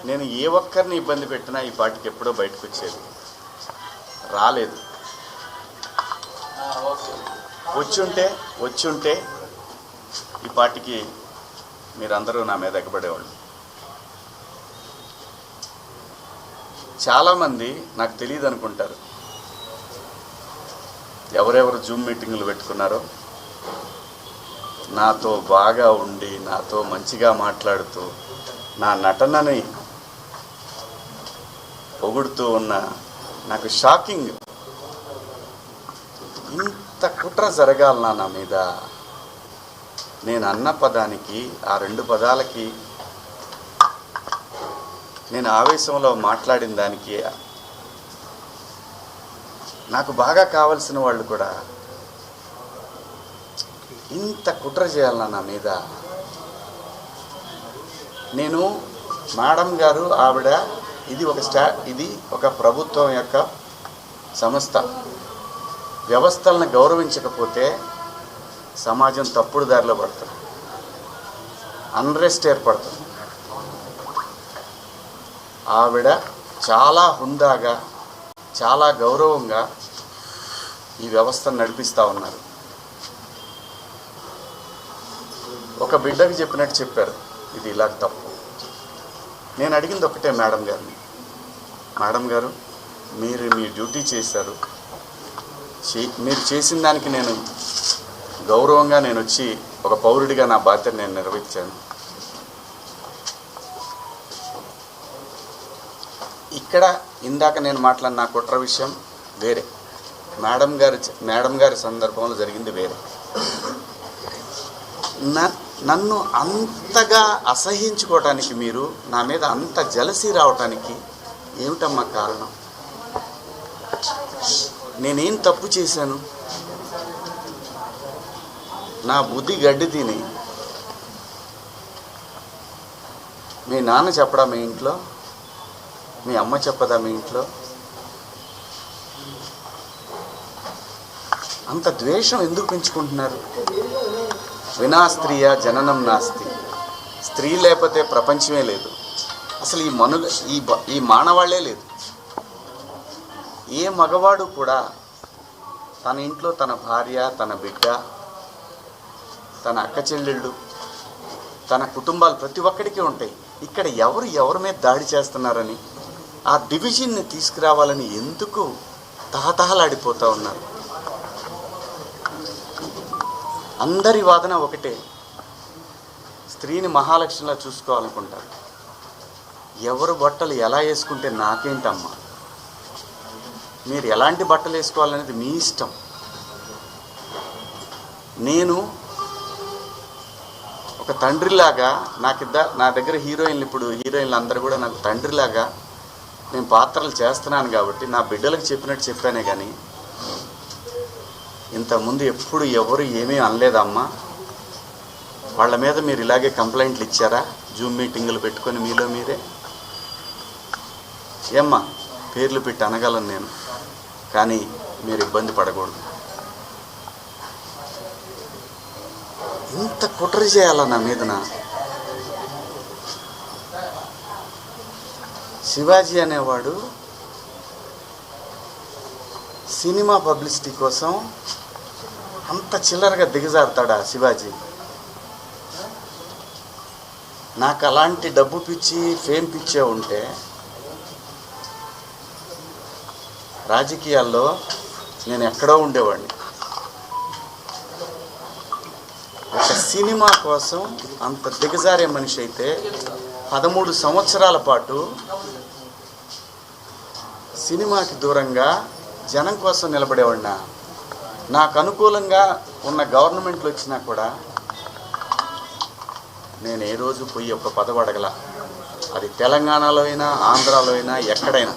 నేను ఏ ఒక్కరిని ఇబ్బంది పెట్టినా ఈ పార్టీకి ఎప్పుడో బయటకు వచ్చేది రాలేదు. వచ్చుంటే ఈ పార్టీకి మీరందరూ నా మీద ఎగబడేవాళ్ళు. చాలామంది నాకు తెలియదు అనుకుంటారు, ఎవరెవరు జూమ్ మీటింగులు పెట్టుకున్నారో నాతో బాగా ఉండి నాతో మంచిగా మాట్లాడుతూ నా నటనని పొగుడుతూ ఉన్న నాకు షాకింగ్. ఇంత కుట్ర జరగాలనా నా మీద? నేను అన్న పదానికి, ఆ 2 పదాలకి, నేను ఆవేశంలో మాట్లాడిన దానికి నాకు బాగా కావలసిన వాళ్ళు కూడా ఇంత కుట్ర చేయాలన్నా నా మీద? నేను మేడం గారు ఆవిడ ఇది ఒక ప్రభుత్వం యొక్క సంస్థ. వ్యవస్థలను గౌరవించకపోతే సమాజం తప్పుడు దారిలో పడుతుంది, అన్రెస్ట్ ఏర్పడుతుంది. ఆవిడ చాలా హుందాగా చాలా గౌరవంగా ఈ వ్యవస్థను నడిపిస్తూ ఉన్నారు. ఒక బిడ్డకి చెప్పినట్టు చెప్పారు, ఇది ఇలా తప్పు. నేను అడిగింది ఒకటే మేడం గారిని, మేడం గారు మీరు మీ డ్యూటీ చేశారు, మీరు చేసిన దానికి నేను గౌరవంగా నేను వచ్చి ఒక పౌరుడిగా నా బాధ్యత నేను నిర్వహించాను. ఇక్కడ ఇందాక నేను మాట్లాడిన నా కుట్ర విషయం వేరే, మేడం గారి సందర్భంలో జరిగింది వేరే. నన్ను అంతగా అసహించుకోవటానికి, మీరు నా మీద అంత జలసీ రావటానికి ఏమిటమ్మా కారణం? నేనేం తప్పు చేశాను? నా బుద్ధి గడ్డి తిని మీ నాన్న చెప్పడా మీ ఇంట్లో? మీ అమ్మ చెప్పదా మీ ఇంట్లో? అంత ద్వేషం ఎందుకు పెంచుకుంటున్నారు? వినా స్త్రీయ జననం నాస్తి. స్త్రీ లేకపోతే ప్రపంచమే లేదు, అసలు ఈ మానవాళ్లే లేదు. ఏ మగవాడు కూడా తన ఇంట్లో తన భార్య, తన బిడ్డ, తన అక్క చెల్లెళ్ళు, తన కుటుంబాలు ప్రతి ఒక్కడికి ఉంటాయి. ఇక్కడ ఎవరి మీద దాడి చేస్తున్నారని, ఆ డివిజన్ని తీసుకురావాలని ఎందుకు తహతహలాడిపోతూ ఉన్నారు? అందరి వాదన ఒకటే, స్త్రీని మహాలక్ష్మిలా చూసుకోవాలనుకుంటారు. ఎవరు బట్టలు ఎలా వేసుకుంటే నాకేంటమ్మా? మీరు ఎలాంటి బట్టలు వేసుకోవాలనేది మీ ఇష్టం. నేను ఒక తండ్రిలాగా నా దగ్గర హీరోయిన్లు అందరూ కూడా నాకు తండ్రిలాగా నేను పాత్రలు చేస్తున్నాను కాబట్టి నా బిడ్డలకు చెప్పినట్టు చెప్పానే కానీ ఇంతకుముందు ఎప్పుడు ఎవరు ఏమీ అనలేదమ్మా. వాళ్ళ మీద మీరు ఇలాగే కంప్లైంట్లు ఇచ్చారా? జూమ్ మీటింగులు పెట్టుకొని మీలో మీరే? ఏమ్మా పేర్లు పెట్టి అనగలను నేను, కానీ మీరు ఇబ్బంది పడకూడదు. ఇంత కుట్ర చేయాలా నా మీదన? శివాజీ అనేవాడు సినిమా పబ్లిసిటీ కోసం అంత చిల్లరగా దిగజారుతాడా శివాజీ? నాకు అలాంటి డబ్బు పిచ్చి, ఫేమ్ పిచ్చే ఉంటే రాజకీయాల్లో నేను ఎక్కడో ఉండేవాడిని. ఒక సినిమా కోసం అంత దిగజారే మనిషి అయితే 13 సంవత్సరాల పాటు సినిమాకి దూరంగా జనం కోసం నిలబడేవాడినా. నాకు అనుకూలంగా ఉన్న గవర్నమెంట్లు వచ్చినా కూడా నేను ఏ రోజు పోయి ఒక పదవి అడగల. అది తెలంగాణలో అయినా, ఆంధ్రాలో అయినా, ఎక్కడైనా.